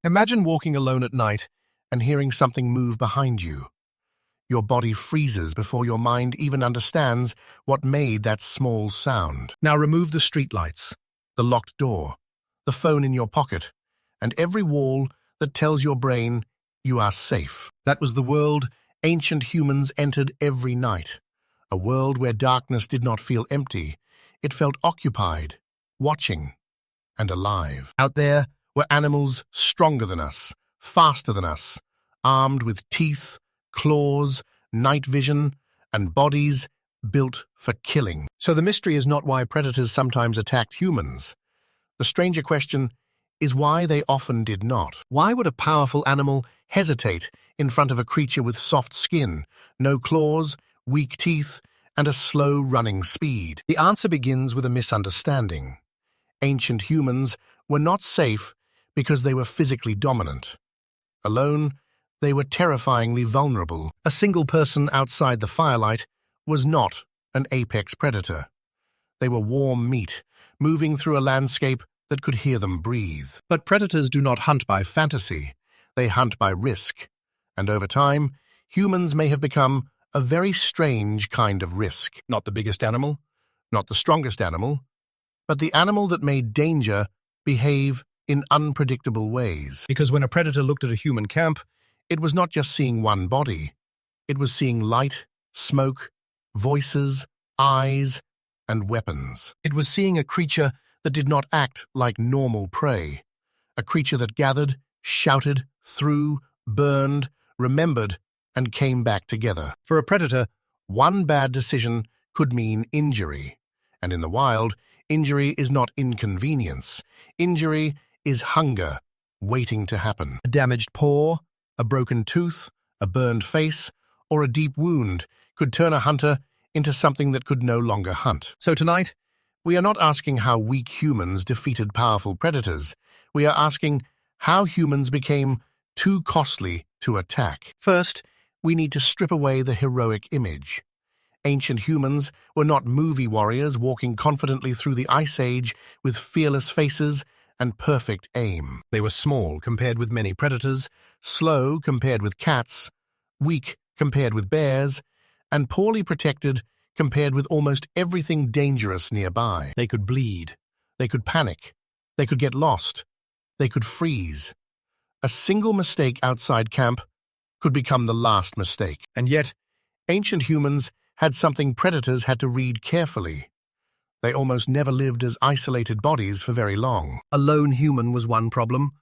Imagine walking alone at night and hearing something move behind you. Your body freezes before your mind even understands what made that small sound. Now remove the streetlights, the locked door, the phone in your pocket, and every wall that tells your brain you are safe. That was the world ancient humans entered every night. A world where darkness did not feel empty. It felt occupied, watching, and alive. Out there were animals stronger than us, faster than us, armed with teeth, claws, night vision, and bodies built for killing. So the mystery is not why predators sometimes attacked humans. The stranger question is why they often did not. Why would a powerful animal hesitate in front of a creature with soft skin, no claws, weak teeth, and a slow running speed? The answer begins with a misunderstanding. Ancient humans were not safe because they were physically dominant. Alone, they were terrifyingly vulnerable. A single person outside the firelight was not an apex predator. They were warm meat, moving through a landscape that could hear them breathe. But predators do not hunt by fantasy. They hunt by risk. And over time, humans may have become a very strange kind of risk. Not the biggest animal, not the strongest animal, but the animal that made danger behave in unpredictable ways. Because when a predator looked at a human camp, it was not just seeing one body. It was seeing light, smoke, voices, eyes, and weapons. It was seeing a creature that did not act like normal prey. A creature that gathered, shouted, threw, burned, remembered, and came back together. For a predator, one bad decision could mean injury. And in the wild, injury is not inconvenience. Injury is hunger waiting to happen. A damaged paw, a broken tooth, a burned face, or a deep wound could turn a hunter into something that could no longer hunt. So tonight, we are not asking how weak humans defeated powerful predators. We are asking how humans became too costly to attack. First, we need to strip away the heroic image. Ancient humans were not movie warriors walking confidently through the Ice Age with fearless faces and perfect aim. They were small compared with many predators, slow compared with cats, weak compared with bears, and poorly protected compared with almost everything dangerous nearby. They could bleed. They could panic. They could get lost. They could freeze. A single mistake outside camp could become the last mistake. And yet, ancient humans had something predators had to read carefully. They almost never lived as isolated bodies for very long. A lone human was one problem.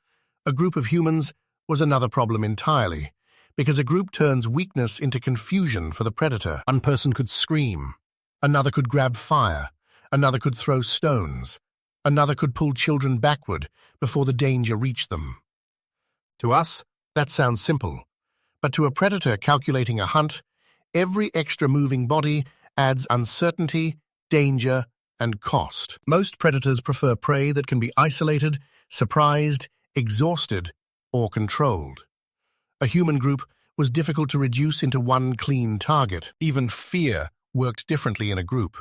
A group of humans was another problem entirely, because a group turns weakness into confusion for the predator. One person could scream. Another could grab fire. Another could throw stones. Another could pull children backward before the danger reached them. To us, that sounds simple. But to a predator calculating a hunt, every extra moving body adds uncertainty, danger, and cost. Most predators prefer prey that can be isolated, surprised, exhausted, or controlled. A human group was difficult to reduce into one clean target. Even fear worked differently in a group.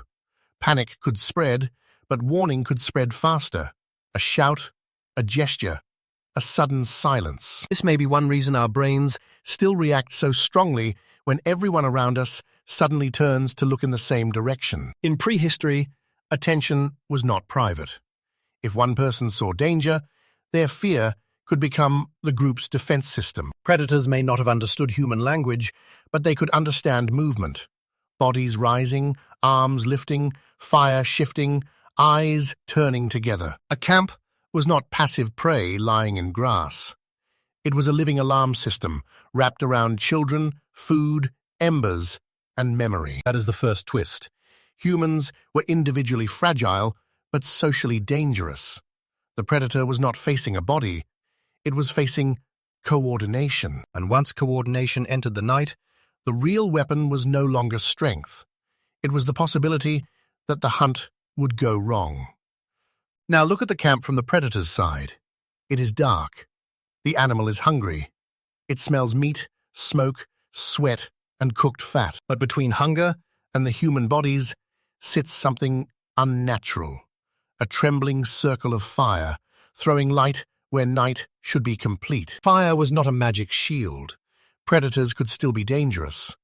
Panic could spread, but warning could spread faster. A shout, a gesture, a sudden silence. This may be one reason our brains still react so strongly when everyone around us suddenly turns to look in the same direction. In prehistory, attention was not private. If one person saw danger, their fear could become the group's defense system. Predators may not have understood human language, but they could understand movement. Bodies rising, arms lifting, fire shifting, eyes turning together. A camp was not passive prey lying in grass. It was a living alarm system wrapped around children, food, embers, and memory. That is the first twist. Humans were individually fragile, but socially dangerous. The predator was not facing a body. It was facing coordination. And once coordination entered the night, the real weapon was no longer strength. It was the possibility that the hunt would go wrong. Now look at the camp from the predator's side. It is dark. The animal is hungry. It smells meat, smoke, sweat, and cooked fat. But between hunger and the human bodies sits something unnatural. A trembling circle of fire, throwing light where night should be complete. Fire was not a magic shield. Predators could still be dangerous.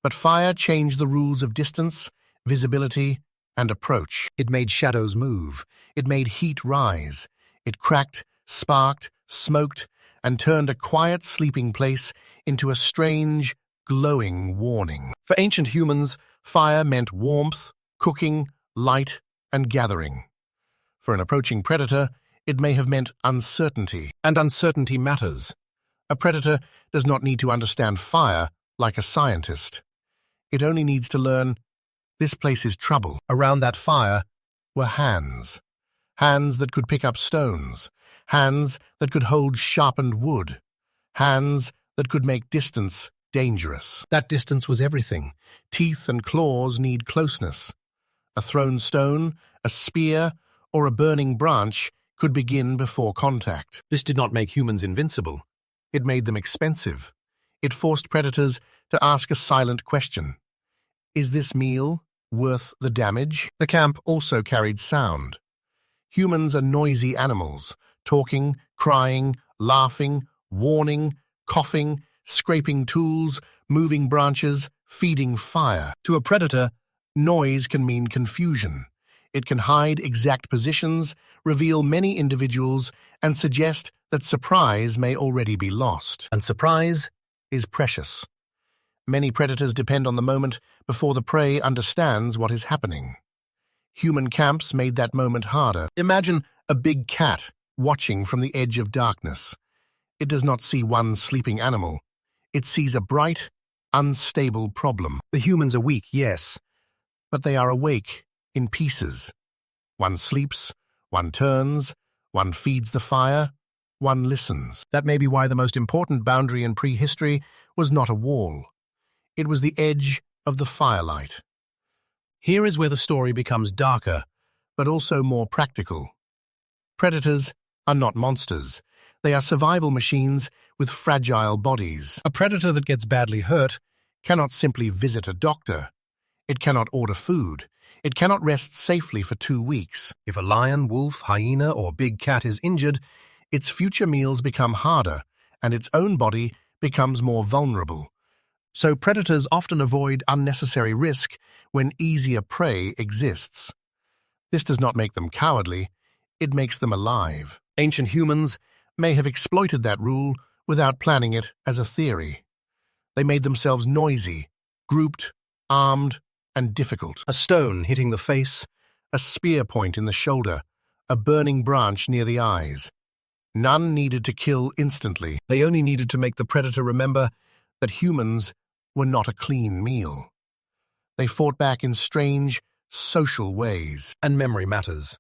But fire changed the rules of distance, visibility, and approach. It made shadows move. It made heat rise. It cracked, sparked, smoked, and turned a quiet sleeping place into a strange, glowing warning. For ancient humans, fire meant warmth, cooking, light, and gathering. For an approaching predator, it may have meant uncertainty. And uncertainty matters. A predator does not need to understand fire like a scientist. It only needs to learn, this place is trouble. Around that fire were hands. Hands that could pick up stones. Hands that could hold sharpened wood. Hands that could make distance dangerous. That distance was everything. Teeth and claws need closeness. A thrown stone, a spear, or a burning branch could begin before contact. This did not make humans invincible. It made them expensive. It forced predators to ask a silent question. Is this meal worth the damage? The camp also carried sound. Humans are noisy animals, talking, crying, laughing, warning, coughing, scraping tools, moving branches, feeding fire. To a predator, noise can mean confusion. It can hide exact positions, reveal many individuals, and suggest that surprise may already be lost. And surprise is precious. Many predators depend on the moment before the prey understands what is happening. Human camps made that moment harder. Imagine a big cat watching from the edge of darkness. It does not see one sleeping animal. It sees a bright, unstable problem. The humans are weak, yes, but they are awake in pieces. One sleeps, one turns, one feeds the fire, one listens. That may be why the most important boundary in prehistory was not a wall. It was the edge of the firelight. Here is where the story becomes darker, but also more practical. Predators are not monsters. They are survival machines with fragile bodies. A predator that gets badly hurt cannot simply visit a doctor. It cannot order food. It cannot rest safely for 2 weeks. If a lion, wolf, hyena, or big cat is injured, its future meals become harder, and its own body becomes more vulnerable. So predators often avoid unnecessary risk when easier prey exists. This does not make them cowardly, it makes them alive. Ancient humans may have exploited that rule without planning it as a theory. They made themselves noisy, grouped, armed, and difficult. A stone hitting the face, a spear point in the shoulder, a burning branch near the eyes. None needed to kill instantly. They only needed to make the predator remember that humans were not a clean meal. They fought back in strange, social ways. And memory matters.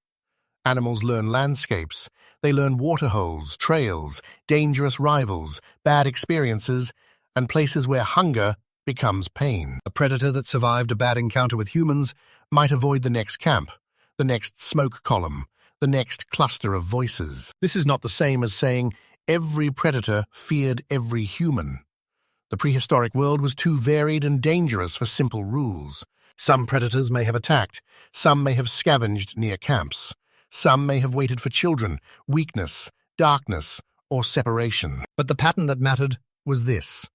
Animals learn landscapes. They learn waterholes, trails, dangerous rivals, bad experiences, and places where hunger becomes pain. A predator that survived a bad encounter with humans might avoid the next camp, the next smoke column, the next cluster of voices. This is not the same as saying every predator feared every human. The prehistoric world was too varied and dangerous for simple rules. Some predators may have attacked, some may have scavenged near camps, some may have waited for children, weakness, darkness, or separation. But the pattern that mattered was this.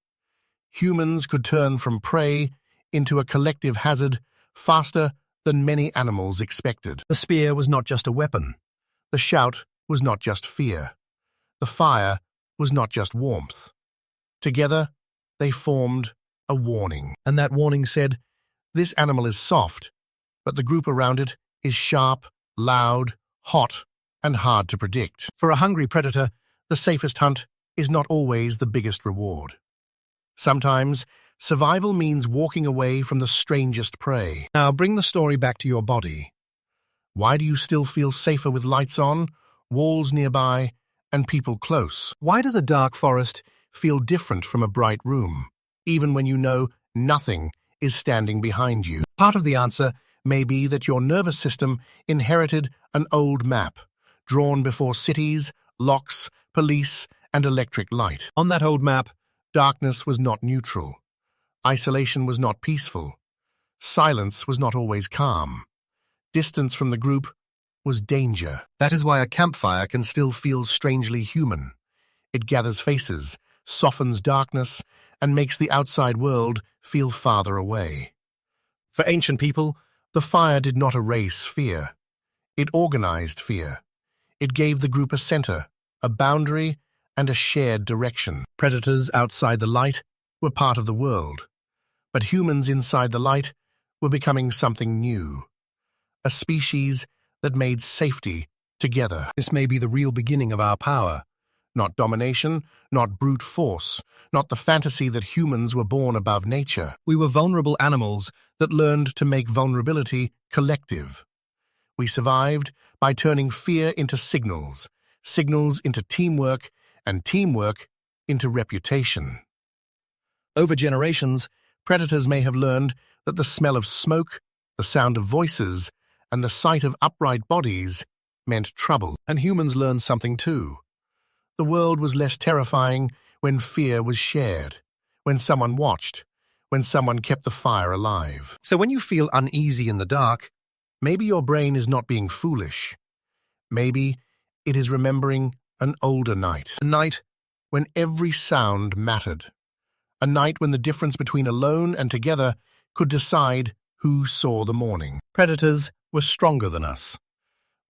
Humans could turn from prey into a collective hazard faster than many animals expected. The spear was not just a weapon. The shout was not just fear. The fire was not just warmth. Together, they formed a warning. And that warning said, this animal is soft, but the group around it is sharp, loud, hot, and hard to predict. For a hungry predator, the safest hunt is not always the biggest reward. Sometimes, survival means walking away from the strangest prey. Now bring the story back to your body. Why do you still feel safer with lights on, walls nearby, and people close? Why does a dark forest feel different from a bright room, even when you know nothing is standing behind you? Part of the answer may be that your nervous system inherited an old map, drawn before cities, locks, police, and electric light. On that old map, darkness was not neutral. Isolation was not peaceful. Silence was not always calm. Distance from the group was danger. That is why a campfire can still feel strangely human. It gathers faces, softens darkness, and makes the outside world feel farther away. For ancient people, the fire did not erase fear. It organized fear. It gave the group a center, a boundary, and a shared direction. Predators outside the light were part of the world, but humans inside the light were becoming something new, a species that made safety together. This may be the real beginning of our power. Not domination, not brute force, not the fantasy that humans were born above nature. We were vulnerable animals that learned to make vulnerability collective. We survived by turning fear into signals, signals into teamwork, and teamwork into reputation. Over generations, predators may have learned that the smell of smoke, the sound of voices, and the sight of upright bodies meant trouble. And humans learned something too. The world was less terrifying when fear was shared, when someone watched, when someone kept the fire alive. So when you feel uneasy in the dark, maybe your brain is not being foolish. Maybe it is remembering an older night, a night when every sound mattered, a night when the difference between alone and together could decide who saw the morning. Predators were stronger than us,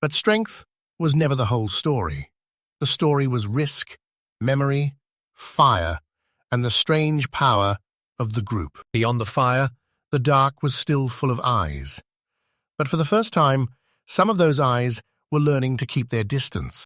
but strength was never the whole story. The story was risk, memory, fire, and the strange power of the group. Beyond the fire, the dark was still full of eyes. But for the first time, some of those eyes were learning to keep their distance.